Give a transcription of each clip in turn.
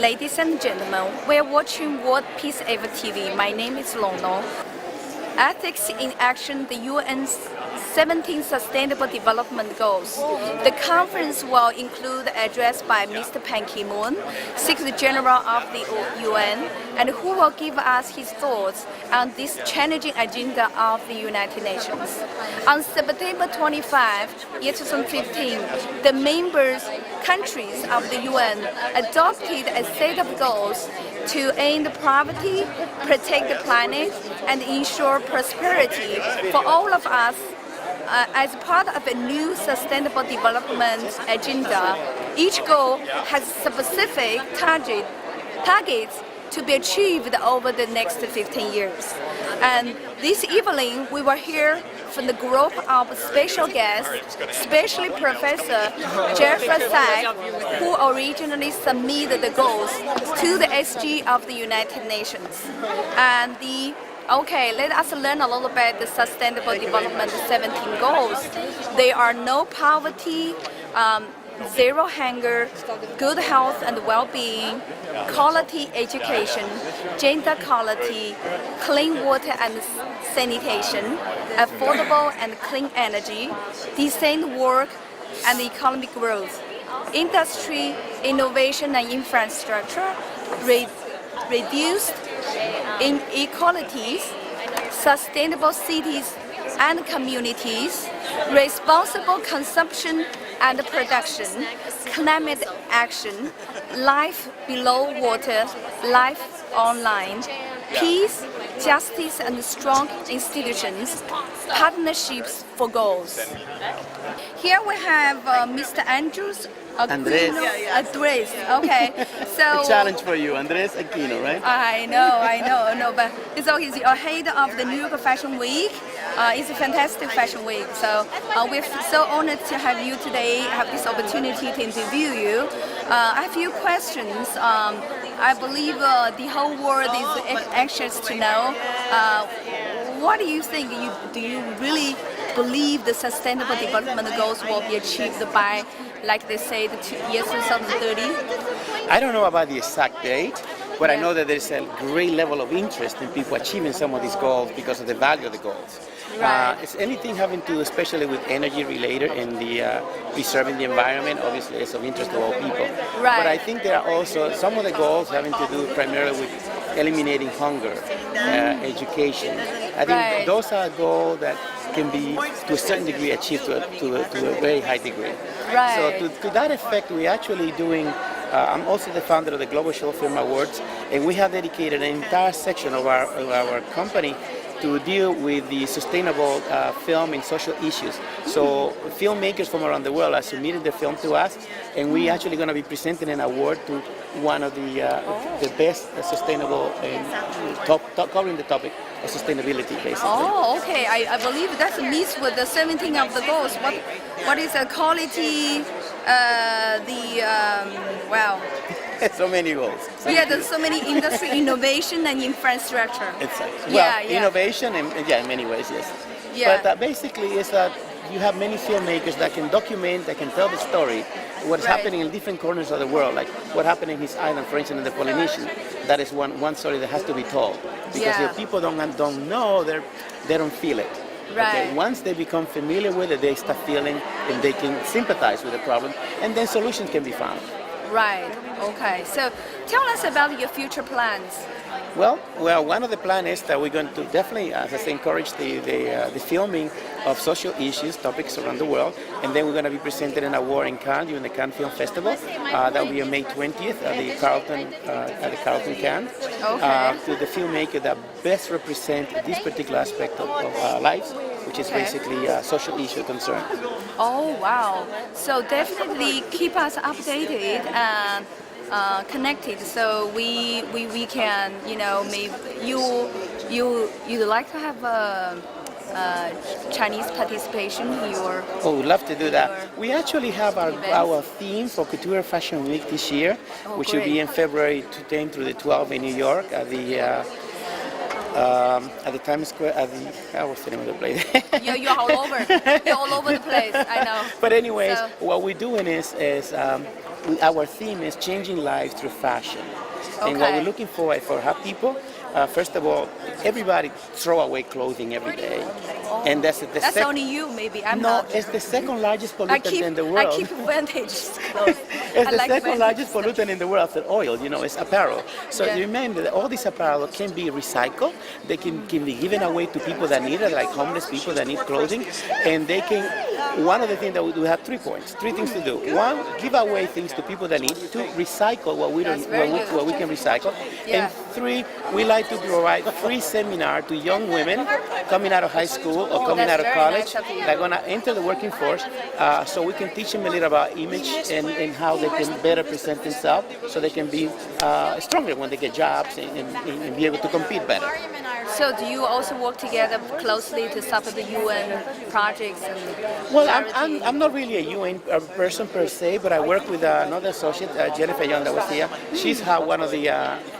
Ladies and gentlemen, we are watching World Peace Ever TV. My name is Long Long. Ethics in Action, the UN's 17 Sustainable Development Goals. The conference will include an address by Mr. Ban Ki-moon, Secretary General of the UN, and who will give us his thoughts on this challenging agenda of the United Nations. On September 25, 2015, the members countries of the UN adopted a set of goals to end poverty, protect the planet, and ensure prosperity for all of us. As part of a new sustainable development agenda, each goal has specific targets to be achieved over the next 15 years. And this evening, we will hear from the group of special guests, especially Professor Jeffrey Sachs, who originally submitted the goals to the SG of the United Nations. And Okay, let us learn a little bit the Sustainable Development 17 goals. They are no poverty, zero hunger, good health and well-being, quality education, gender equality, clean water and sanitation, affordable and clean energy, decent work and economic growth, industry, innovation and infrastructure, reduced inequalities, sustainable cities and communities, responsible consumption and production, climate action, life below water, life online, peace, justice and strong institutions, partnerships for goals. Here we have Mr. Andres. Andres. Okay. So a challenge for you, Andres Aquino, right? I know, but it's okay. You're head of the New York Fashion Week. It's a fantastic fashion week. So we're so honored to have you today, have this opportunity to interview you. I have a few questions. I believe the whole world is anxious to know. What do you think? Do you really believe the Sustainable Development Goals will be achieved by, like they say, the year 2030? I don't know about the exact date, but I know that there's a great level of interest in people achieving some of these goals because of the value of the goals. Right. It's anything having to do, especially with energy related and the preserving the environment, obviously is of interest to all people. Right. But I think there are also some of the goals having to do primarily with eliminating hunger, education. I think those are goals that can be to a certain degree achieved to a very high degree. Right. So to that effect, we're actually doing, I'm also the founder of the Global Short Film Awards, and we have dedicated an entire section of our company to deal with the sustainable film and social issues. So filmmakers from around the world are submitting their film to us, and we're actually going to be presenting an award to one of the best sustainable and top covering the topic of sustainability, basically. Oh, okay. I believe that meets with the 17 of the goals. What is the quality? Wow. So many goals. There's so many industry, innovation and infrastructure. Innovation and in many ways, yes. Yeah. But basically is that you have many filmmakers that can document, that can tell the story, what's happening in different corners of the world, like what happened in his island, for instance, in the Polynesian. That is one story that has to be told. Because if people don't know, they don't feel it. Right. Okay? Once they become familiar with it, they start feeling and they can sympathize with the problem, and then solutions can be found. Right. Okay. So tell us about your future plans. Well, one of the plans is that we're going to definitely, as I say, encourage the filming of social issues, topics around the world, and then we're going to be presenting an award in Cannes during the Cannes Film Festival. That will be on May 20th at the Carlton Cannes. Okay. To the filmmaker that best represent this particular aspect of our lives, which is basically social issue concern. Oh wow! So definitely keep us updated and connected, so we can, maybe you'd like to have a Chinese participation in your. Oh, we'd love to do that. We actually have our theme for Couture Fashion Week this year, which will be in February 10 through the 12th in New York at the Times Square, what's the name of the place? You're all over. You're all over the place, I know. But anyways, what we're doing is our theme is changing lives through fashion. And what Okay. we're looking for how people, first of all, everybody throw away clothing every day. And that's the That's sec- only you, maybe. I'm No, not. it's the second largest I pollutant in the world. keep vintage clothes. It's I the like second vintage largest stuff. pollutant in the world after oil, it's apparel. So Yeah. remember that all this apparel can be recycled, they can be given away to people that need it, like homeless people that need clothing, and they can, one of the things that we have 3 points, 3 things to do. One, give away things to people that need. 2, recycle what we don't, That's very good. what we can recycle. Yeah. And 3, we like to provide free seminar to young women coming out of high school or coming that's out of very college nice of you. that are going to enter the working force, so we can teach them a little about image and how they can better present themselves so they can be stronger when they get jobs and be able to compete better. So do you also work together closely to support the UN projects and Well, charity? I'm not really a UN person per se, but I work with another associate, Jennifer Young, that was here. She's one of the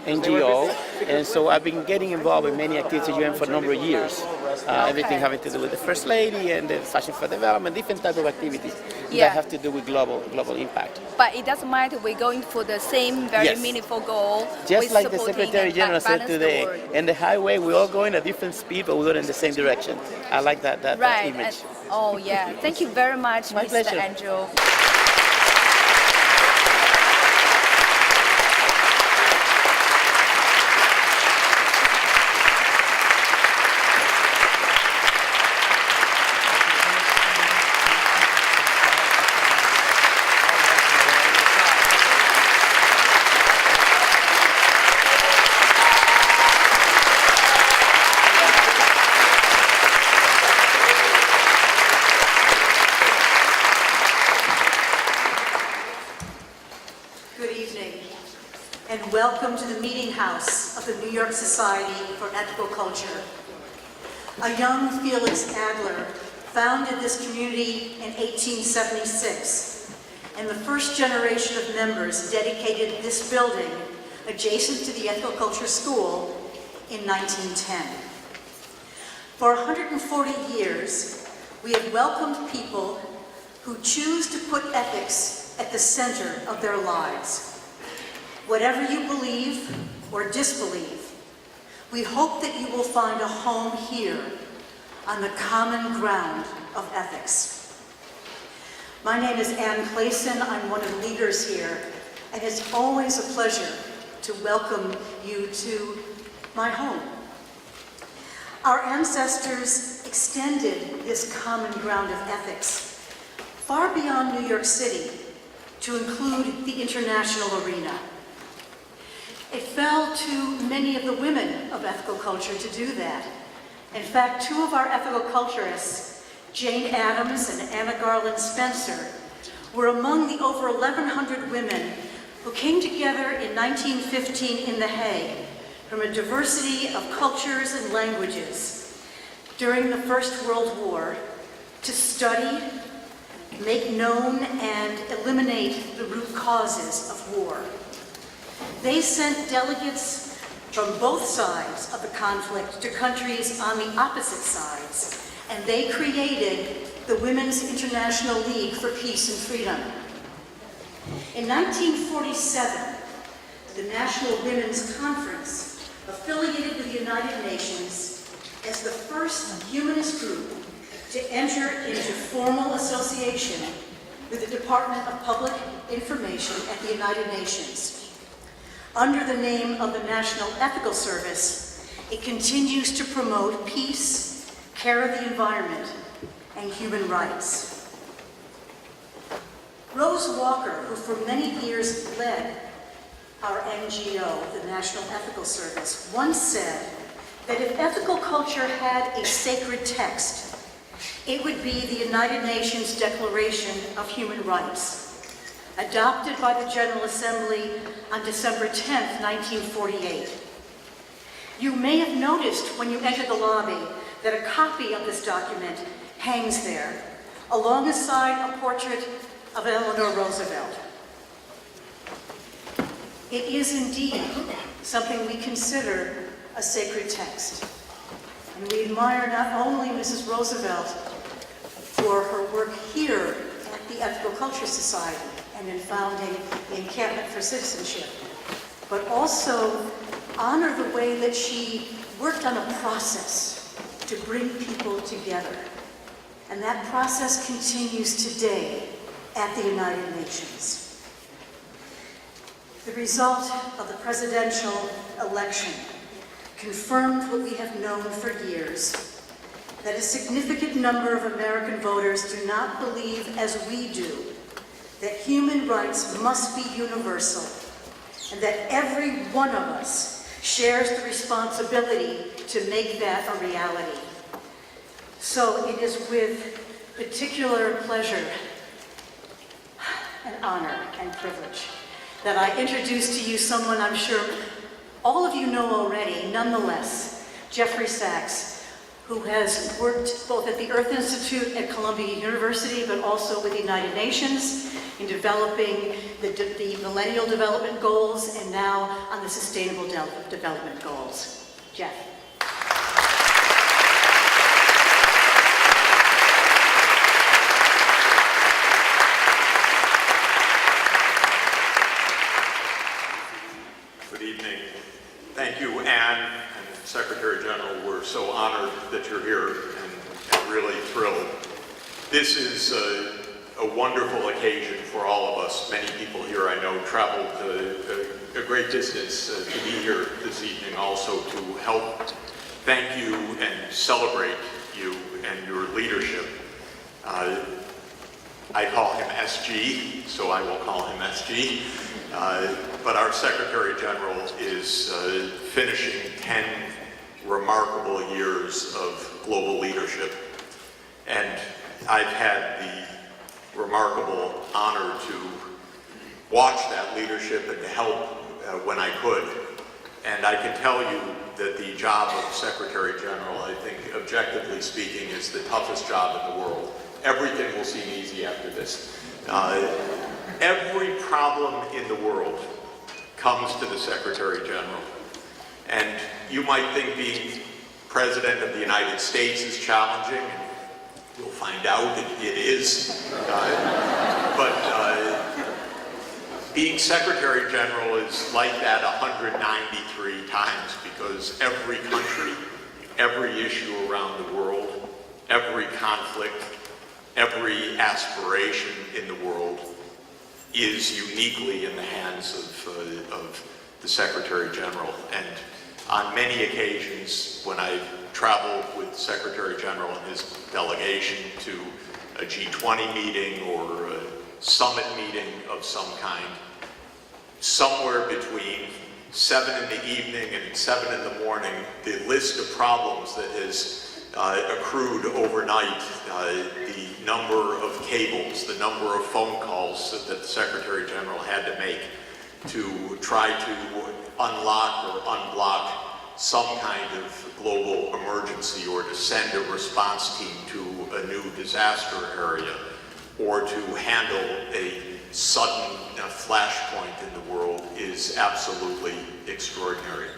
NGO, and so I've been getting involved in many activities at UN for a number of years. Everything having to do with the First Lady and the Fashion for Development, different type of activities Yeah. that have to do with global impact. But it doesn't matter. We're going for the same very Yes. meaningful goal. Just with like the supporting Secretary and General said balance the today, world. in the highway we're all going at different speed, but we're going in the same direction. I like that Right. image. Oh yeah. Thank you very much, My Mr. pleasure. Angel. Good evening, and welcome to the meeting house of the New York Society for Ethical Culture. A young Felix Adler founded this community in 1876, and the first generation of members dedicated this building adjacent to the Ethical Culture School in 1910. For 140 years, we have welcomed people who choose to put ethics at the center of their lives. Whatever you believe or disbelieve, we hope that you will find a home here on the common ground of ethics. My name is Ann Clayson. I'm one of the leaders here, and it's always a pleasure to welcome you to my home. Our ancestors extended this common ground of ethics far beyond New York City to include the international arena. It fell to many of the women of ethical culture to do that. In fact, 2 of our ethical culturists, Jane Addams and Anna Garland Spencer, were among the over 1,100 women who came together in 1915 in The Hague from a diversity of cultures and languages during the First World War to study, make known, and eliminate the root causes of war. They sent delegates from both sides of the conflict to countries on the opposite sides, and they created the Women's International League for Peace and Freedom. In 1947, the National Women's Conference affiliated with the United Nations as the first humanist group to enter into formal association with the Department of Public Information at the United Nations. Under the name of the National Ethical Service, it continues to promote peace, care of the environment, and human rights. Rose Walker, who for many years led our NGO, the National Ethical Service, once said that if ethical culture had a sacred text, it would be the United Nations Declaration of Human Rights, adopted by the General Assembly on December 10, 1948. You may have noticed when you entered the lobby that a copy of this document hangs there, alongside a portrait of Eleanor Roosevelt. It is indeed something we consider a sacred text. And we admire not only Mrs. Roosevelt for her work here at the Ethical Culture Society, and and in founding the Encampment for Citizenship, but also honor the way that she worked on a process to bring people together. And that process continues today at the United Nations. The result of the presidential election confirmed what we have known for years, that a significant number of American voters do not believe, as we do, that human rights must be universal, and that every one of us shares the responsibility to make that a reality. So it is with particular pleasure and honor and privilege that I introduce to you someone I'm sure all of you know already, nonetheless, Jeffrey Sachs, who has worked both at the Earth Institute at Columbia University, but also with the United Nations in developing the Millennial Development Goals and now on the Sustainable Development Goals. Jeff. Good evening. Thank you, Anne and Secretary General. We're so honored that you're here and really thrilled. This is a wonderful occasion for all of us. Many people here I know traveled a great distance to be here this evening also to help thank you and celebrate you and your leadership. I call him SG, so I will call him SG. But our Secretary General is finishing 10 remarkable years of global leadership. And I've had the remarkable honor to watch that leadership and to help when I could. And I can tell you that the job of Secretary General, I think, objectively speaking, is the toughest job in the world. Everything will seem easy after this. Every problem in the world comes to the Secretary General. And you might think being President of the United States is challenging, and you'll find out it is. But being Secretary General is like that 193 times, because every country, every issue around the world, every conflict, every aspiration in the world is uniquely in the hands of the Secretary General. And on many occasions, when I've traveled with the Secretary General and his delegation to a G20 meeting or a summit meeting of some kind, somewhere between 7 in the evening and 7 in the morning, the list of problems that has accrued overnight, the number of cables, the number of phone calls that the Secretary General had to make to try to unlock or unblock some kind of global emergency, or to send a response team to a new disaster area, or to handle a sudden flashpoint in the world, is absolutely extraordinary.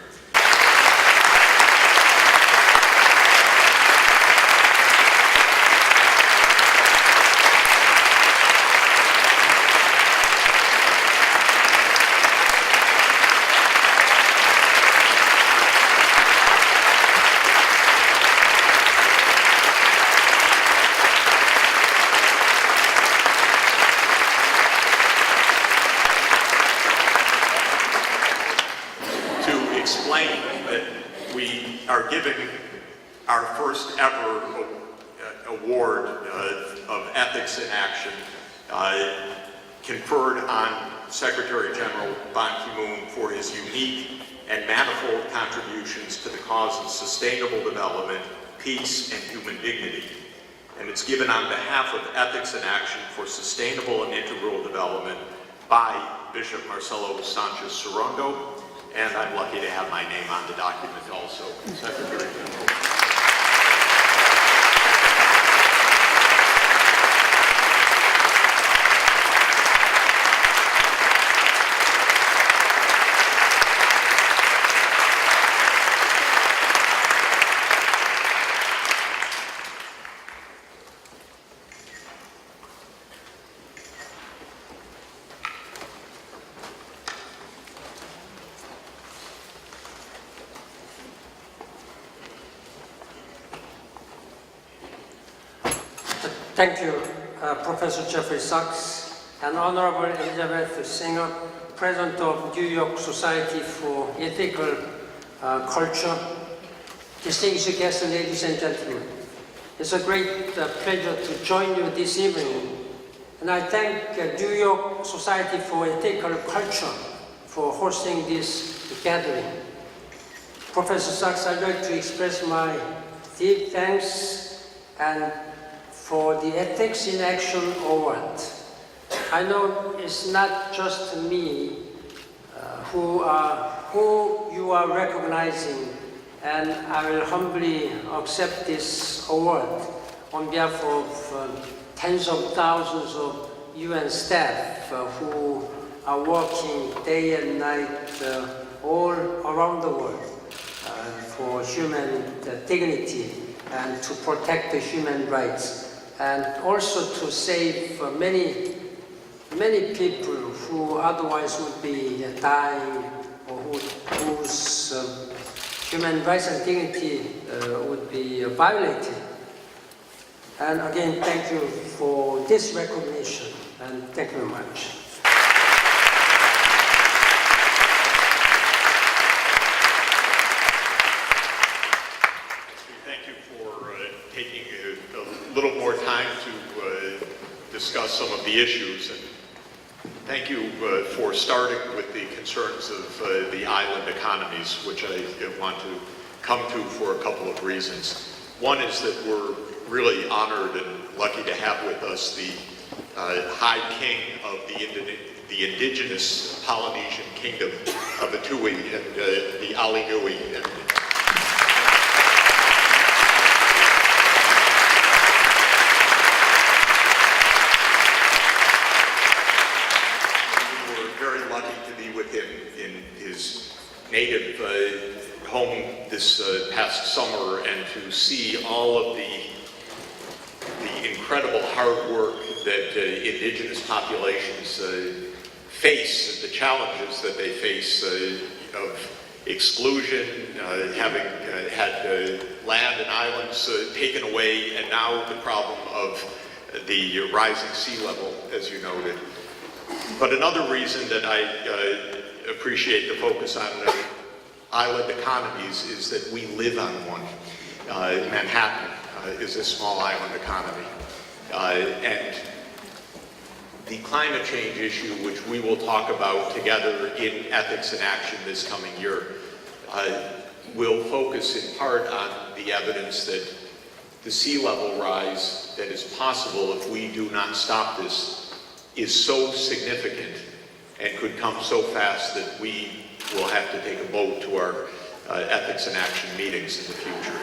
Giving our first ever award of Ethics in Action conferred on Secretary General Ban Ki-moon for his unique and manifold contributions to the cause of sustainable development, peace, and human dignity. And it's given on behalf of Ethics in Action for Sustainable and Integral Development by Bishop Marcelo Sanchez Sorondo. And I'm lucky to have my name on the document also, Secretary General. Thank you, Professor Jeffrey Sachs and Honorable Elizabeth Singer, President of New York Society for Ethical Culture. Distinguished guests, ladies and gentlemen, it's a great pleasure to join you this evening. And I thank New York Society for Ethical Culture for hosting this gathering. Professor Sachs, I'd like to express my deep thanks and for the Ethics in Action Award. I know it's not just me who you are recognizing, and I will humbly accept this award on behalf of tens of thousands of UN staff who are working day and night all around the world for human dignity and to protect the human rights, and also to save many people who otherwise would be dying or whose human rights and dignity would be violated. And again, thank you for this recognition, and thank you very much. Thank you for taking a little more time to discuss some of the issues. And thank you for starting with the concerns of the island economies, which I want to come to for a couple of reasons. One is that we're really honored and lucky to have with us the High King of the indigenous Polynesian Kingdom of the Tui and the Ali Nui. And we were very lucky to be with him in his native home this past summer, and to see all of the incredible hard work that indigenous populations face, the challenges that they face of exclusion, having had land and islands taken away, and now the problem of the rising sea level, as you noted. But another reason that I appreciate the focus on island economies is that we live on one. Manhattan is a small island economy. And the climate change issue, which we will talk about together in Ethics in Action this coming year, will focus in part on the evidence that the sea level rise that is possible if we do not stop this is so significant and could come so fast that we will have to take a boat to our Ethics in Action meetings in the future.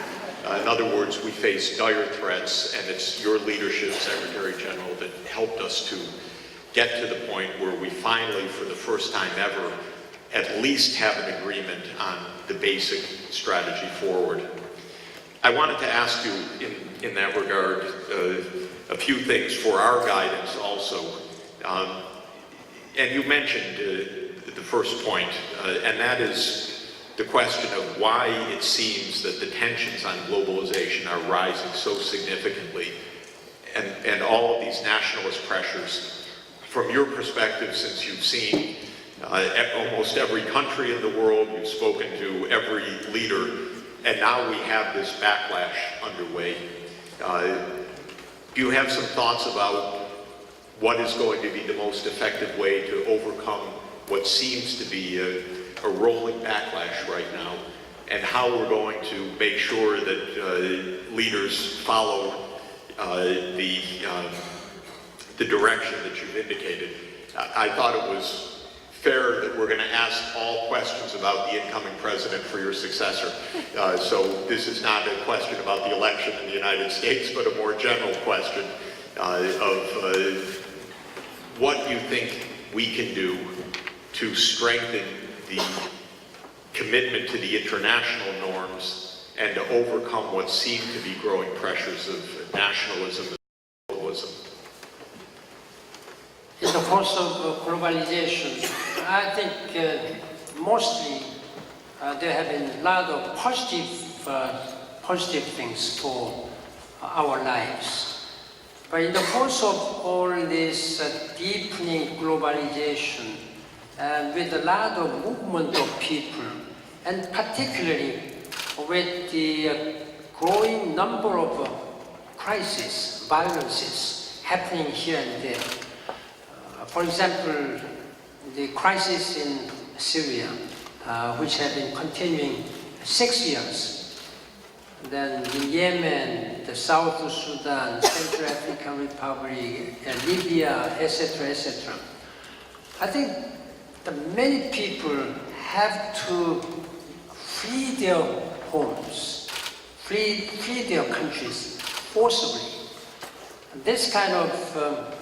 In other words, we face dire threats, and it's your leadership, Secretary General, that helped us to get to the point where we finally, for the first time ever, at least have an agreement on the basic strategy forward. I wanted to ask you in that regard a few things for our guidance also. And you mentioned the first point, and that is the question of why it seems that the tensions on globalization are rising so significantly, and all of these nationalist pressures. From your perspective, since you've seen almost every country in the world, you've spoken to every leader, and now we have this backlash underway. Do you have some thoughts about what is going to be the most effective way to overcome what seems to be a rolling backlash right now, and how we're going to make sure that leaders follow the direction that you've indicated? I thought it was fair that we're going to ask all questions about the incoming president for your successor. So this is not a question about the election in the United States, but a more general question of what you think we can do to strengthen the commitment to the international norms and to overcome what seem to be growing pressures of nationalism and globalism. In the course of globalization, I think mostly there have been a lot of positive things for our lives. But in the course of all this deepening globalization, and with a lot of movement of people, and particularly with the growing number of crises, violences happening here and there. For example, the crisis in Syria, which has been continuing 6 years. Then in Yemen, the South Sudan, Central African Republic, Libya, etc., etc. I think that many people have to flee their homes, flee their countries forcibly. And this kind of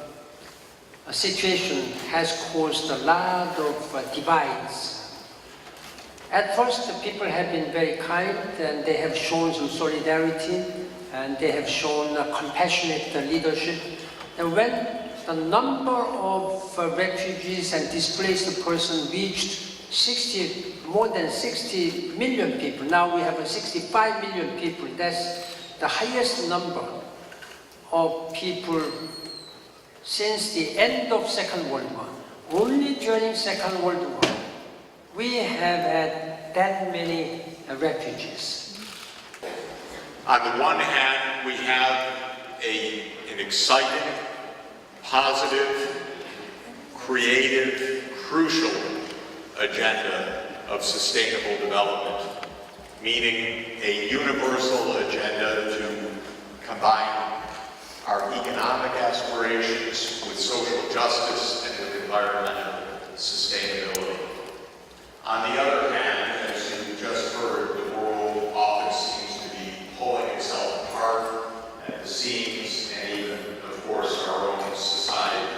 a situation has caused a lot of divides. At first, the people have been very kind and they have shown some solidarity and they have shown compassionate leadership. And when the number of refugees and displaced persons reached more than 60 million people, now we have 65 million people, that's the highest number of people since the end of Second World War. Only during Second World War, we have had that many refugees. On the one hand, we have an exciting, positive, creative, crucial agenda of sustainable development, meaning a universal agenda to combine our economic aspirations with social justice and with environmental sustainability. On the other hand, as you just heard, the world often seems to be pulling itself apart at the seams, and even, of course, our own society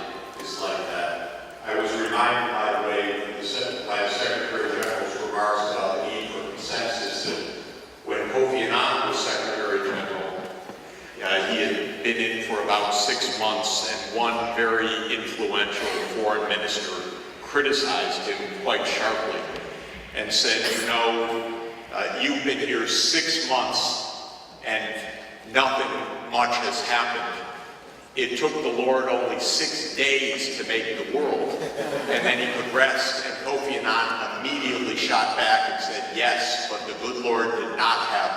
is like that. I was reminded, by the way, by the Secretary General's remarks about the need for consensus that when Kofi Annan was Secretary General, he had been in for about 6 months, and one very influential foreign minister criticized him quite sharply and said, you've been here 6 months and nothing much has happened. It took the Lord only 6 days to make the world, and then he could rest. And Kofi Annan immediately shot back and said, yes, but the good Lord did not have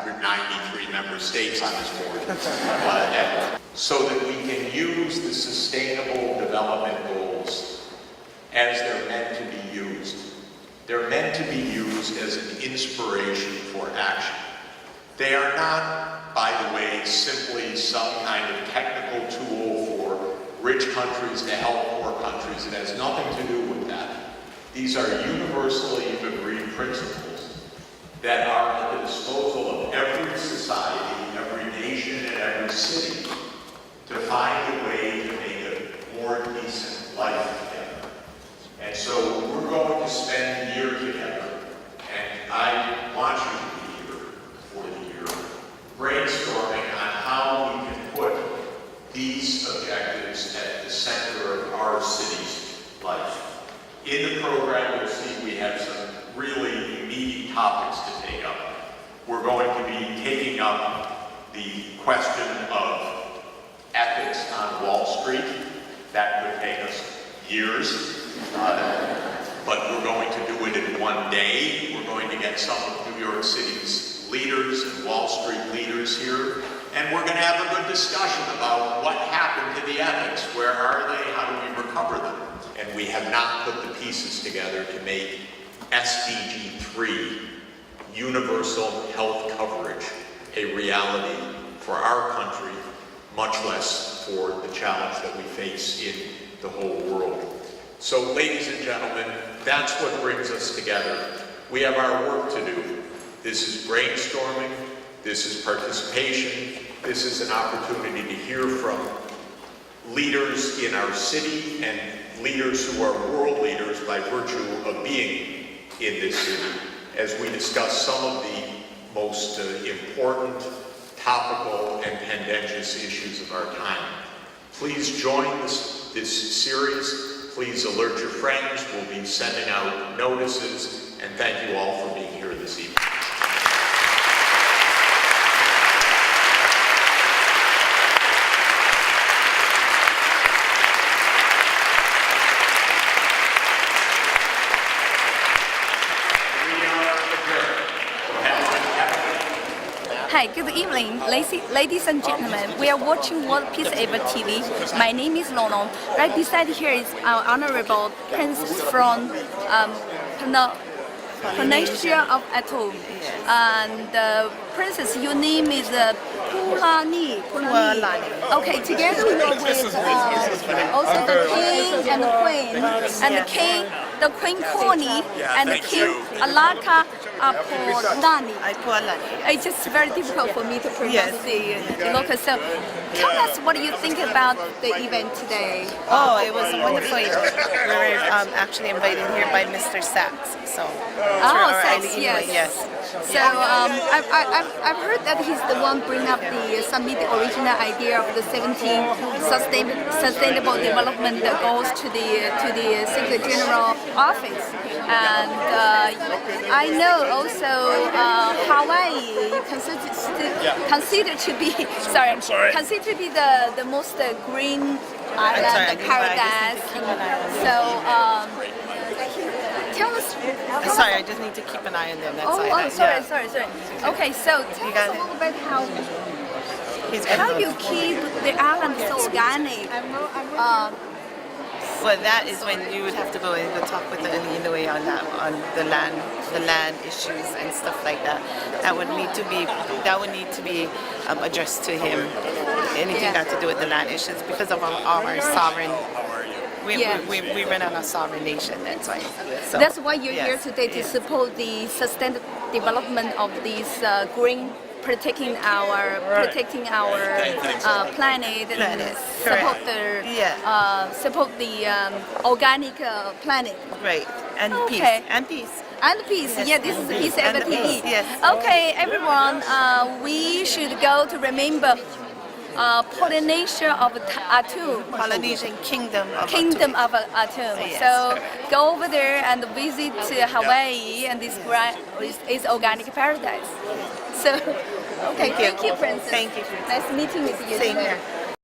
193 member states on his board. So that we can use the Sustainable Development Goals as they're meant to be used. They're meant to be used as an inspiration for action. They are not, by the way, simply some kind of technical tool for rich countries to help poor countries. It has nothing to do with that. These are universally agreed principles that are at the disposal of every society, every nation, and every city to find a way to make a more decent life together. And so we're going to spend a year together, and I want you to be here for the year, brainstorming on how we can put these objectives at the center of our city's life. In the program, you'll see we have some really meaty topics to take up. We're going to be taking up the question of ethics on Wall Street. That could take us years. But we're going to do it in one day. We're going to get some of New York City's leaders and Wall Street leaders here, and we're going to have a good discussion about what happened to the ethics. Where are they? How do we recover them? And we have not put the pieces together to make SDG 3, universal health coverage, a reality for our country, much less for the challenge that we face in the whole world. So, ladies and gentlemen, that's what brings us together. We have our work to do. This is brainstorming, this is participation, this is an opportunity to hear from leaders in our city and leaders who are world leaders by virtue of being in this city, as we discuss some of the most important, topical, and contentious issues of our time. Please join this series. Please alert your friends. We'll be sending out notices, and thank you all for being here this evening. Hi, good evening, ladies and gentlemen. We are watching World Peace Ever TV. My name is Long Long. Right beside here is our honorable princess from Polynesia of Atoll. And princess, your name is Pulani. Okay, together we are with also the king and the queen, and the queen Connie and the king Alaka Apolani. It's just very difficult for me to pronounce the local. So tell us what you think about the event today. Oh, it was a wonderful event. We were actually invited here by Mr. Sachs. So, Sachs, yes. So I've heard that he's the one bring up submit the original idea of the 17 sustainable development goals to the Secretary General office, and I know also Hawaii considered to be considered to be the most green island, the paradise. So. Tell us. sorry, I just need to keep an eye on them. That's Sorry. Okay, so tell us a little bit how you keep the island so organic. Well, that is when you would have to go and talk with the Illinois on that, on the land issues and stuff like that. That would need to be addressed to him. Anything got to do with the land issues because of our sovereign. We run on a sovereign nation. That's why. So, that's why you're here today to support the sustainable development of these green, protecting our planet and support the organic planet. Right, and peace. And peace. Yes. Yeah, this is Peace Ever TV. Yes. Okay, everyone, we should go to remember Polynesia of Atum. Polynesian Kingdom of Atum. Yes. So go over there and visit Hawaii and this is organic paradise. So, okay, thank you, Princess. Thank you. Nice meeting with you. Same here.